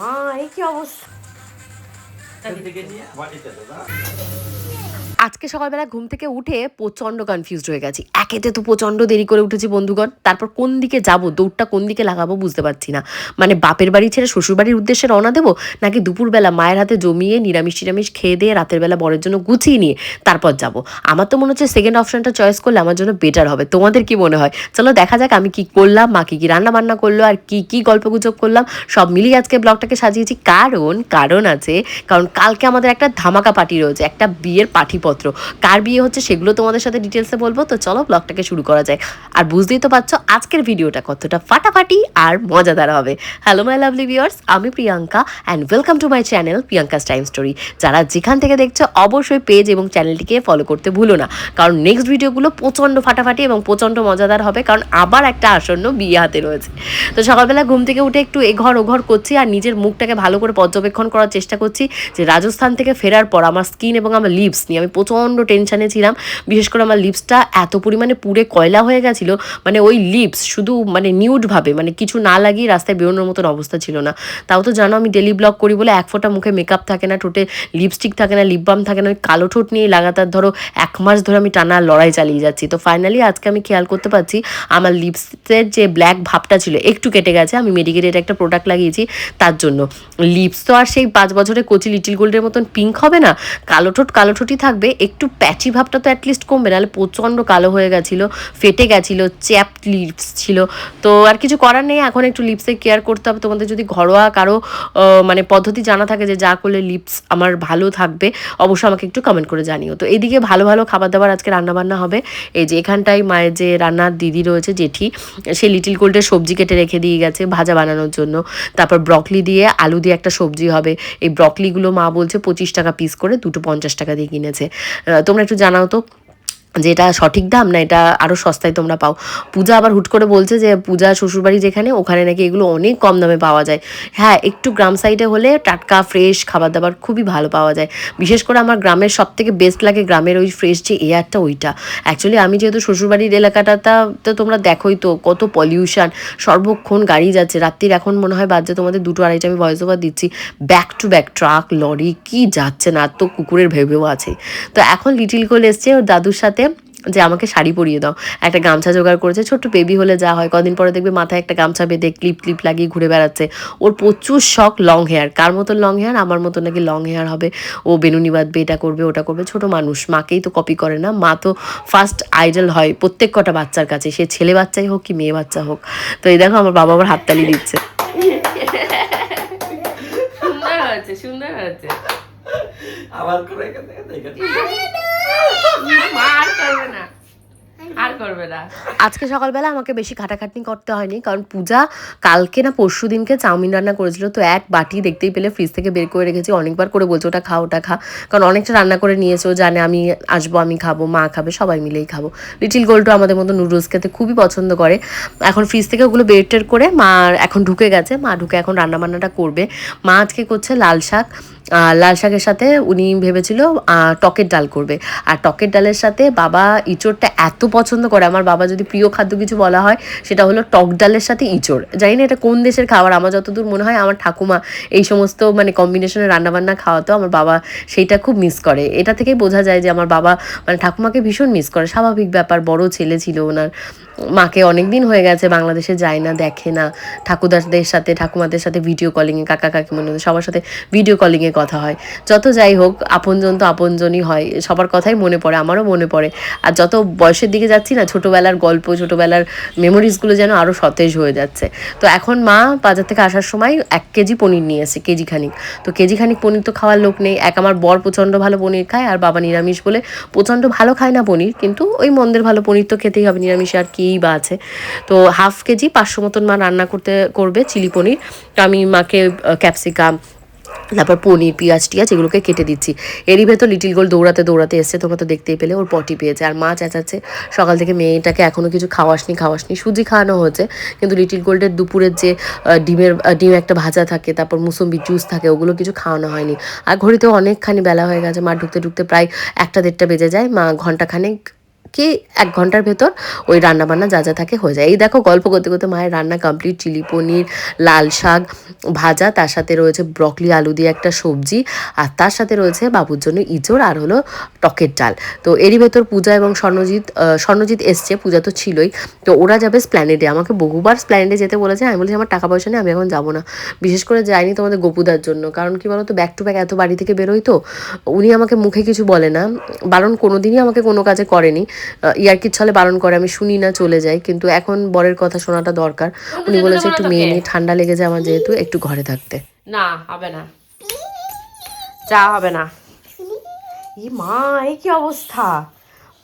হ্যাঁ, এই কি অবস্থা। আজকে সকালবেলা ঘুম থেকে উঠে প্রচণ্ড কনফিউজড হয়ে গেছি। একেতে তো প্রচণ্ড দেরি করে উঠেছি বন্ধুগণ, তারপর কোন দিকে যাব, দৌড়টা কোন দিকে লাগাবো বুঝতে পারছি না। মানে বাপের বাড়ি ছেড়ে শ্বশুর বাড়ির উদ্দেশ্যে রওনা দেবো, নাকি দুপুরবেলা মায়ের হাতে জমিয়ে নিরামিষ খেয়ে দিয়ে রাতের বেলা বরের জন্য গুছিয়ে নিয়ে তারপর যাব। আমার তো মনে হচ্ছে সেকেন্ড অপশনটা চয়েস করলে আমার জন্য বেটার হবে। তোমাদের কি মনে হয়? চলো দেখা যাক আমি কি করলাম, মা কি রান্না বান্না করলো, আর কি গল্পগুজব করলাম, সব মিলিয়ে আজকে ব্লগটাকে সাজিয়েছি। কারণ আছে, কারণ কালকে আমাদের একটা ধামাকা পার্টি রয়েছে, একটা বিয়ের পার্টিপত্র। কার বিয়ে হচ্ছে সেগুলো তোমাদের সাথে ডিটেলসে বলবো। তো চলো ব্লগটাকে শুরু করা যায়। আর বুঝতেই তো পারছো আজকের ভিডিওটা কতটা ফাটাফাটি আর মজাদার হবে। হ্যালো মাই লাভলি ভিউয়ার্স, আমি Priyanka and welcome to my channel Priyanka's time story. যারা যেখান থেকে দেখছো অবশ্যই পেজ এবং চ্যানেলটিকে ফলো করতে ভুলো না, কারণ নেক্সট ভিডিওগুলো প্রচণ্ড ফাটাফাটি এবং প্রচণ্ড মজাদার হবে, কারণ আবার একটা আসন্ন বিয়ে হাতে রয়েছে। তো সকালবেলা ঘুম থেকে উঠে একটু এঘর ওঘর করছি আর নিজের মুখটাকে ভালো করে পর্যবেক্ষণ করার চেষ্টা করছি যে রাজস্থান থেকে ফেরার পর আমার স্কিন এবং আমার লিপস নিয়ে আমি প্রচণ্ড টেনশানে ছিলাম। বিশেষ করে আমার লিপসটা এত পরিমাণে পুড়ে কয়লা হয়ে গেছিলো, মানে ওই লিপস শুধু মানে নিউডভাবে, মানে কিছু না লাগিয়ে রাস্তায় বেরোনোর মতন অবস্থা ছিল না। তাও তো জানো আমি ডেলি ব্লগ করি বলে এক ফোঁটা মুখে মেকআপ থাকে না, ঠোঁটে লিপস্টিক থাকে না, লিপ বাম থাকে না। ওই কালো ঠোঁট নিয়ে লাগাতার ধরো 1 মাস ধরে আমি টানা লড়াই চালিয়ে যাচ্ছি। তো ফাইনালি আজকে আমি খেয়াল করতে পারছি আমার লিপসের যে ব্ল্যাক ভাবটা ছিল একটু কেটে গেছে। আমি মেডিকেটের একটা প্রোডাক্ট লাগিয়েছি তার জন্য। লিপস তো আর সেই 5 বছরের কচি লিটিল গোল্ডের মতন পিঙ্ক হবে না, কালো ঠোঁটই থাকবে, একটু প্যাচি ভাবটা তো অ্যাটলিস্ট কমবে, নাহলে প্রচণ্ড কালো হয়ে গেছিলো, ফেটে গেছিলো, চ্যাপড লিপস ছিল। তো আর কিছু করার নেই, এখন একটু লিপসে কেয়ার করতে হবে। তোমাদের যদি ঘরোয়া কারো মানে পদ্ধতি জানা থাকে যে যা করলে লিপস আমার ভালো থাকবে, অবশ্যই আমাকে একটু কমেন্ট করে জানিও। তো এইদিকে ভালো ভালো খাবার দাবার আজকে রান্নাবান্না হবে। এই যে এখানটায় মায়ের যে রান্নার দিদি রয়েছে জেঠি, সে লিটিল গোল্ডের সবজি কেটে রেখে দিয়ে গেছে ভাজা বানানোর জন্য। তারপর ব্রকলি দিয়ে আলু দিয়ে একটা সবজি হবে। এই ব্রকলিগুলো মা বলছে 25 টাকা পিস করে, দুটো 50 টাকা দিয়ে কিনেছে। তোমরা একটু জানাও তো যে এটা সঠিক দাম না এটা আরও সস্তায় তোমরা পাও। পূজা আবার হুট করে বলছে যে পূজা শ্বশুরবাড়ি যেখানে, ওখানে নাকি এগুলো অনেক কম দামে পাওয়া যায়। হ্যাঁ, একটু গ্রাম সাইডে হলে টাটকা ফ্রেশ খাবার দাবার খুবই ভালো পাওয়া যায়। বিশেষ করে আমার গ্রামের সব থেকে বেস্ট লাগে গ্রামের ওই ফ্রেশ যে এয়ারটা, ওইটা। অ্যাকচুয়ালি আমি যেহেতু শ্বশুরবাড়ির এলাকাটা তো তোমরা দেখোই তো কত পলিউশন, সর্বক্ষণ গাড়ি যাচ্ছে। রাত্রির এখন মনে হয় বাজছে তোমাদের 2-2:30 আমি ভয়েস ওভার দিচ্ছি, back to back truck lorry কি যাচ্ছে না, তো কুকুরের ভেবেও আছে। তো এখন লিটিল গোল এসছে ওর দাদুর সাথে যে আমাকে শাড়ি পরিয়ে দাও, একটা গামছা জোগাড় করেছে। ছোট্ট বেবি হলে যা হয়, কদিন পরে দেখবে মাথায় একটা গামছা বেঁধে ক্লিপ লাগিয়ে ঘুরে বেড়াচ্ছে। ওর প্রচুর শখ লং হেয়ার। কার মতন লং হেয়ার? আমার মতো নাকি লং হেয়ার হবে, ও বেনুনি বাঁধবে, এটা করবে ওটা করবে। ছোট মানুষ, মাকেই তো কপি করে না, মা তো ফার্স্ট আইডল হয় প্রত্যেক কটা বাচ্চার কাছে, সে ছেলে বাচ্চাই হোক কি মেয়ে বাচ্চা হোক। তো এই দেখো আমার বাবা আবার হাততালি দিচ্ছে। সুন্দর হয়েছে, সুন্দর হয়েছে। আবার করে আজকে সকালবেলা আমাকে বেশি খাটাখাটনি করতে হয়নি, কারণ পূজা কালকে না পরশু দিনকে চাউমিন রান্না করেছিল। তো এক বাটি দেখতেই পেলে ফ্রিজ থেকে বের করে রেখেছি। অনেকবার করে বলছে ওটা খা ওটা খা, কারণ অনেকটা রান্না করে নিয়েছে। ও জানে আমি আসবো, আমি খাবো, মা খাবে, সবাই মিলেই খাবো। লিটিল গোল্ডও আমাদের মতো নুডলস খেতে খুবই পছন্দ করে। এখন ফ্রিজ থেকে ওগুলো বের টের করে মা এখন ঢুকে গেছে, মা ঢুকে এখন রান্নাবান্নাটা করবে। মা আজকে করছে লাল শাক। লাল শাকের সাথে উনি ভেবেছিল টকের ডাল করবে। আর টকের ডালের সাথে বাবা ইঁচড়টা এত পছন্দ করে। আমার বাবা যদি প্রিয় খাদ্য কিছু বলা হয় সেটা হলো টক ডালের সাথে ইঁচড়। জানি না এটা কোন দেশের খাবার, আমার যতদূর মনে হয় আমার ঠাকুমা এই সমস্ত মানে কম্বিনেশনের রান্নাবান্না খাওয়াতো, আমার বাবা সেইটা খুব মিস করে। এটা থেকেই বোঝা যায় যে আমার বাবা মানে ঠাকুমাকে ভীষণ মিস করে। স্বাভাবিক ব্যাপার, বড় ছেলে ছিল ওনার। মাকে অনেক দিন হয়ে গেছে বাংলাদেশে যায় না, দেখে না। ঠাকুরদাদের সাথে ঠাকুমাদের সাথে ভিডিও কলিংয়ে, কাকা কাকিমাদের সবার সাথে ভিডিও কলিংয়ে কথা হয়। যত যাই হোক আপনজন তো আপনজনই হয়, সবার কথাই মনে পড়ে, আমারও মনে পড়ে। আর যত বয়সের দিকে যাচ্ছি না, ছোটোবেলার গল্প, ছোটোবেলার মেমোরিজগুলো যেন আরও সতেজ হয়ে যাচ্ছে। তো এখন মা বাজার থেকে আসার সময় 1 কেজি পনির নিয়ে এসে, কেজি খানিক। তো কেজি খানিক পনির তো খাওয়ার লোক নেই। আমার বর প্রচণ্ড ভালো পনির খায়, আর বাবা নিরামিষ বলে প্রচণ্ড ভালো খায় না পনির, কিন্তু ওই মন্দের ভালো পনির তো খেতেই হবে, নিরামিষ আর কি বা আছে। তো 1/2 কেজি 500 মতন মা রান্না করবে চিলি পনির। তো আমি মাকে ক্যাপসিকাম, তারপর পনির পেঁয়াজ টিয়াজ এগুলোকে কেটে দিচ্ছি। এরই ভেতর লিটিল গোল্ড দৌড়াতে দৌড়াতে এসছে, তোমরা তো দেখতেই পেলে, ওর পটি পেয়েছে। আর মা চেঁচাচ্ছে সকাল থেকে মেয়েটাকে এখনও কিছু খাওয়াসনি, সুজি খাওয়ানো হয়েছে, কিন্তু লিটিল গোল্ডের দুপুরের যে ডিম একটা ভাজা থাকে, তারপর মুসম্বি জুস থাকে, ওগুলো কিছু খাওয়ানো হয়নি। আর ঘড়িতেও অনেকখানি বেলা হয়ে গেছে, মা ঢুকতে ঢুকতে প্রায় 1টা-1:30 বেজে যায়। মা ঘন্টাখানেক কি 1 ঘন্টার ভেতর ওই রান্নাবান্না যা যা থাকে হয়ে যায়। এই দেখো গল্প করতে করতে মায়ের রান্না কমপ্লিট। চিলি পনির, লাল শাক ভাজা, তার সাথে রয়েছে ব্রকলি আলু দিয়ে একটা সবজি, আর তার সাথে রয়েছে বাবুর জন্য ইঁচড়, আর হলো টকের ডাল। তো এরই ভেতর পূজা এবং স্বর্ণজিৎ এসছে, পূজা তো ছিলই। তো ওরা যাবে স্প্ল্যানেডে, আমাকে বহুবার স্প্ল্যানেডে যেতে বলেছে, আমি বলছি আমার টাকা পয়সা নেই, আমি এখন যাবো না। বিশেষ করে যাইনি তোমাদের গপুদার জন্য, কারণ কি বলো তো, ব্যাক টু ব্যাক এত বাড়ি থেকে বেরোই তো, উনি আমাকে মুখে কিছু বলে না, বারণ কোনোদিনই আমাকে কোনো কাজে করেনি, ইয়ার্কির ছলে বারণ করে, আমি শুনি না, চলে যাই। কিন্তু এখন বরের কথা শোনাটা দরকার। উনি বলেছে একটু মেয়ে নিয়ে ঠান্ডা লেগে যায় আমার, যেহেতু একটু ঘরে থাকতে। না হবে না, যা হবে না। ই মা, এই কি অবস্থা,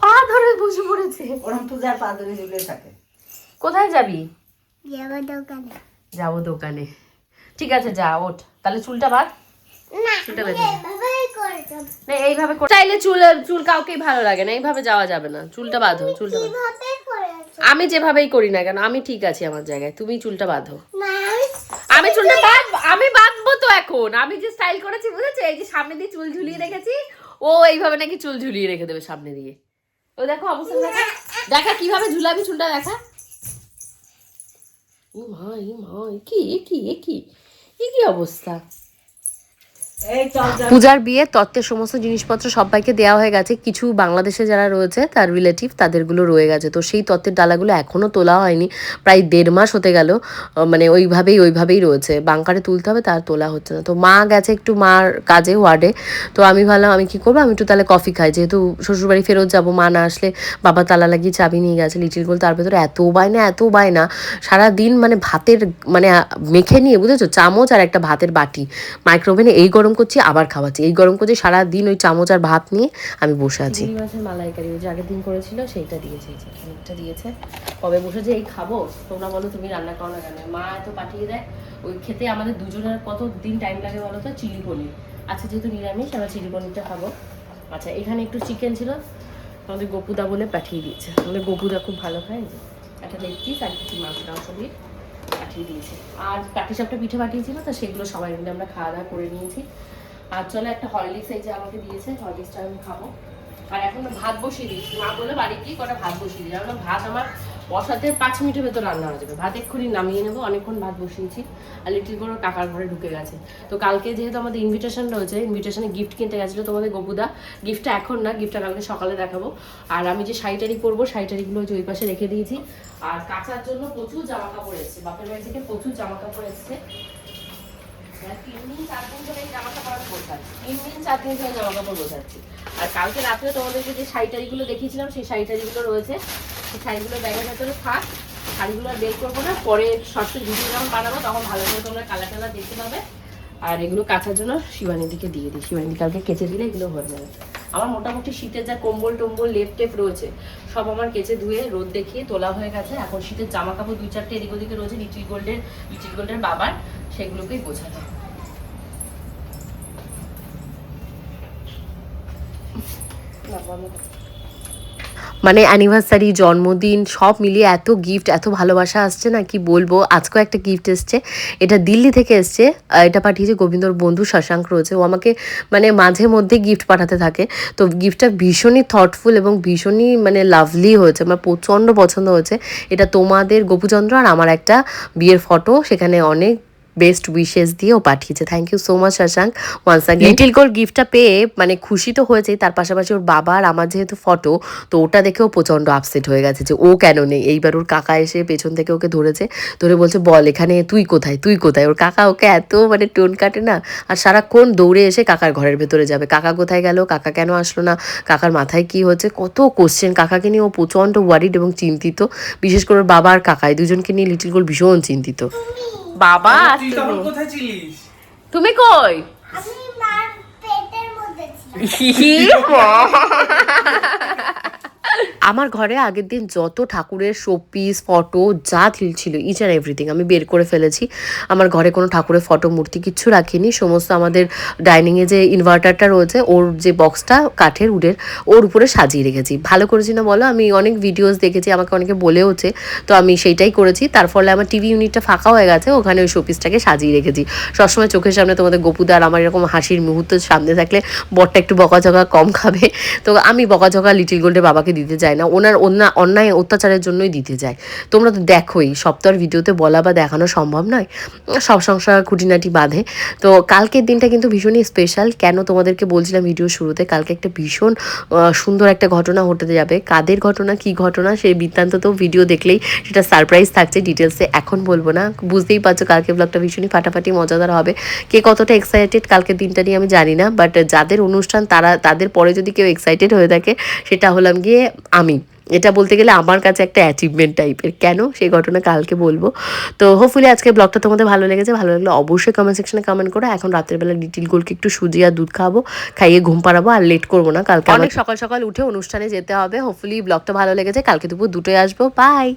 পা ধরে বসে পড়েছে। ওরম পূজার পা ধরে ঝুলে থাকে। কোথায় যাবি? যাবো দোকানে। দোকানে। ঠিক আছে যা, ওঠ। তাহলে চুলটা বাঁধ। না, চুলটা আমি বেঁধে এভাবেই করতাম। না, এইভাবে চাইলে চুল কাউকেই ভালো লাগে না, এইভাবে যাওয়া যাবে না। চুলটা বাঁধো, চুলটা বাঁধো। কিভাবে করেছো? আমি যেভাবেই করি না কেন, আমি ঠিক আছি আমার জায়গায়, তুমি চুলটা বাঁধো। না, আমি চুলটা আমি বাঁধবো তো এখন। আমি যে স্টাইল করেছি বুঝেছো, এই যে সামনে দিয়ে চুল ঝুলিয়ে রেখেছি, ও এইভাবে নাকি চুল ঝুলিয়ে রেখে দেবে সামনে দিয়ে। ও দেখো অবস্থা, দেখা দেখা কিভাবে ঝুলাবি চুলটা, দেখা। ই মা, ই মা, কি অবস্থা। পূজার বিয়ে তত্ত্বের সমস্ত জিনিসপত্র সবাইকে দেওয়া হয়ে গেছে, কিছু বাংলাদেশে যারা রয়েছে তার রিলেটিভ তাদেরগুলো রয়ে গেছে। তো সেই তত্ত্বের ডালাগুলো এখনও তোলা হয়নি, প্রায় 1.5 মাস হতে গেল, মানে ওইভাবেই রয়েছে। বাংকারে তুলতে হবে, তার তোলা হচ্ছে না। তো মা গেছে একটু মার কাজে ওয়ার্ডে। তো আমি ভাবলাম আমি কি করবো, আমি একটু তাহলে কফি খাই, যেহেতু শ্বশুরবাড়ি ফেরত যাবো, মা না আসলে। বাবা তালা লাগিয়ে চাবি নিয়ে গেছে। লিটিল গোল তার ভেতরে এত বায়না সারাদিন, মানে ভাতের মানে মেখে নিয়ে বুঝেছো, চামচ আর একটা ভাতের বাটি মাইক্রোওভেনে এই গরম করছি, আবার খাওয়াচ্ছি, এই গরম করছি, সারাদিন ওই চামচ আর ভাত নিয়ে আমি বসে আছি। মাছের মালাইকারি ওই যে আগের দিন করেছিল সেইটা দিয়েছে, খানিকটা দিয়েছে। কবে বসে যে এই খাবো, তোমরা বলো, তুমি রান্না করো না কেন? মা এত পাঠিয়ে দেয়, ওই খেতে আমাদের দুজনের কত দিন টাইম লাগে বলো তো। চিলি পনির আচ্ছা, যেহেতু নিরামিষ, আমরা চিলি পনিরটা খাবো। আচ্ছা, এখানে একটু চিকেন ছিল, আমাদের গপুদা বলে পাঠিয়ে দিয়েছে। আমাদের গপুদা খুব ভালো খায়, যে একটা লেগ পিস আর কিছু মাংস দিয়ে পাঠিয়ে দিয়েছে। আর পাটিসাপটা পিঠে পাঠিয়েছিল, তো সেগুলো সবাই মিলে আমরা খাওয়া দাওয়া করে নিয়েছি। আর চলো একটা হরলিক্স এই যে আমাকে দিয়েছে, হরলিক্সটা আমি খাবো। আর এখন ভাত বসিয়ে দিয়েছি, মা বলে বাড়ি গিয়ে কটা ভাত বসিয়ে দিই, কারণ ভাত আমার বসাতে 5 মিনিটের ভেতর রান্না হয়ে যাবে। ভাত এক্ষুনি নামিয়ে নেবো, অনেকক্ষণ ভাত বসিয়েছি। আর লিটিল করে কাকার ঘরে ঢুকে গেছে। তো কালকে যেহেতু আমাদের ইনভিটেশন রয়েছে, ইনভিটেশনে গিফট কিনতে গেছিলো তোমাদের গপুদা। গিফটটা এখন না, গিফটটা কালকে সকালে দেখাবো। আর আমি যে শাড়িটারি করবো, শাড়িটারিগুলো ওই পাশে রেখে দিয়েছি। আর কাচার জন্য প্রচুর জামা কাপড় এসছে, বাপের বাড়ি থেকে প্রচুর জামা কাপড় এসছে। 3 দিন 4 দিন ধরে জামা কাপড় বোঝাচ্ছি, 3 দিন 4 দিন ধরে জামা কাপড় বোঝাচ্ছি। আর কালকে রাত্রে তোমাদেরকে যে শাড়িটারিগুলো দেখিয়েছিলাম, সেই শাড়িটারিগুলো রয়েছে, সেই শাড়িগুলো ব্যাগের ভেতরে থাক। শাড়িগুলো আর বের করবো না, পরে শর্টস ভিডিও যখন বানাবো তখন ভালো করে তোমরা কালার টালার দেখতে পাবে। আর এগুলো কাচার জন্য শিবানীর দিকে দিয়ে দিই, শিবানী কালকে কেচে দিলে এগুলো হয়ে যাবে। আমার মোটামুটি শীতের যা কম্বল টম্বল লেপ টেপ রয়েছে সব আমার কেচে ধুয়ে রোদ দেখিয়ে তোলা হয়ে গেছে। এখন শীতের জামা কাপড় 2-4টে এদিক ওদিকে রয়েছে লিটিল গোল্ডের বাবার, সেগুলোকেই গোছাতে হবে। মানে অ্যানিভার্সারি, জন্মদিন সব মিলিয়ে এত গিফট, এত ভালোবাসা আসছে না, কি বলবো। আজকেও একটা গিফট এসছে, এটা দিল্লি থেকে এসছে। এটা পাঠিয়েছে গোবিন্দর বন্ধু শশাঙ্ক রয়েছে, ও আমাকে মানে মাঝে মধ্যে গিফট পাঠাতে থাকে। তো গিফটটা ভীষণই থটফুল এবং ভীষণই মানে লাভলি হয়েছে, আমার প্রচণ্ড পছন্দ হয়েছে। এটা তোমাদের গোপুচন্দ্র আর আমার একটা বিয়ের ফটো, সেখানে অনেক বেস্ট উইশেস দিয়েও পাঠিয়েছে। Thank you so much Shashank once again. Little goal গিফটটা পেয়ে মানে খুশি তো হয়েছেই, তার পাশাপাশি ওর বাবা আর আমার যেহেতু ফটো, তো ওটা দেখেও প্রচণ্ড আপসেট হয়ে গেছে যে ও কেন নেই। এইবার ওর কাকা এসে পেছন থেকে ওকে ধরেছে, ধরে বলছে বল এখানে তুই কোথায়। ওর কাকা ওকে এত মানে টোন কাটে না, আর সারাক্ষণ দৌড়ে এসে কাকার ঘরের ভেতরে যাবে, কাকা কোথায় গেল, কাকা কেন আসলো না, কাকার মাথায় কি হচ্ছে, কত কোশ্চেন। কাকাকে নিয়ে ও প্রচণ্ড ওয়ারিড এবং চিন্তিত, বিশেষ করে ওর বাবা আর কাকা, এই দুজনকে নিয়ে লিটিল গোল ভীষণ চিন্তিত। বাবা তুমি কই? আমি মার পেটের মধ্যে ছিলাম। আমার ঘরে আগের দিন যত ঠাকুরের শোপিস ফটো যা ছিল ইচ অ্যান্ড এভরিথিং আমি বের করে ফেলেছি। আমার ঘরে কোনো ঠাকুরের ফটো মূর্তি কিচ্ছু রাখিনি, সমস্ত আমাদের ডাইনিংয়ে যে ইনভার্টারটা রয়েছে ওর যে বক্সটা কাঠের উডের ওর উপরে সাজিয়ে রেখেছি। ভালো করেছি না বলো? আমি অনেক ভিডিওস দেখেছি, আমাকে অনেকে বলেওছে, তো আমি সেইটাই করেছি। তার ফলে আমার টিভি ইউনিটটা ফাঁকা হয়ে গেছে, ওখানে ওই শোপিসটাকে সাজিয়ে রেখেছি। সবসময় চোখের সামনে তোমাদের গোপুদার আমার এরকম হাসির মুহূর্ত সামনে থাকলে বরটা একটু বকাঝকা কম খাবে। তো আমি বকাঝকা লিটিল গোল্ডের বাবাকে দিতে চাই না, ওনার অন্যায় অত্যাচারের জন্যই দিতে যায়। তোমরা তো দেখোই, সব তো আর ভিডিওতে বলা বা দেখানো সম্ভব নয়, সব সংসার খুঁটিনাটি বাঁধে। তো কালকের দিনটা কিন্তু ভীষণই স্পেশাল। কেন তোমাদেরকে বলছিলাম ভিডিও শুরুতে, কালকে একটা ভীষণ সুন্দর একটা ঘটনা ঘটতে যাবে। কাদের ঘটনা, কি ঘটনা, সেই বৃত্তান্ত তো ভিডিও দেখলেই সেটা সারপ্রাইজ থাকছে, ডিটেলসে এখন বলবো না। বুঝতেই পারছো কালকে ব্লগটা ভীষণই ফাটাফাটি মজাদার হবে। কে কতটা এক্সাইটেড কালকের দিনটা নিয়ে আমি জানি না, বাট যাদের অনুষ্ঠান তাদের পরে যদি কেউ এক্সাইটেড হয়ে থাকে সেটা হলাম গিয়ে আমি। এটা বলতে গেলে আমার কাছে একটা অ্যাচিভমেন্ট টাইপের। কেন, সেই ঘটনা কালকে বলবো। তো হোপফুলি আজকে ব্লগটা তোমাদের ভালো লেগেছে। ভালো লাগলে অবশ্যই কমেন্ট সেকশনে কমেন্ট করো। এখন রাতের বেলা লিটিল গোলকে একটু সুজি আর দুধ খাবো, খাইয়ে ঘুম পাড়াবো, আর লেট করবো না। কালকে অনেক সকাল সকাল উঠে অনুষ্ঠানে যেতে হবে। হোপফুলি ব্লগটা ভালো লেগেছে। কালকে দুপুর 2টোয় আসবো। বাই।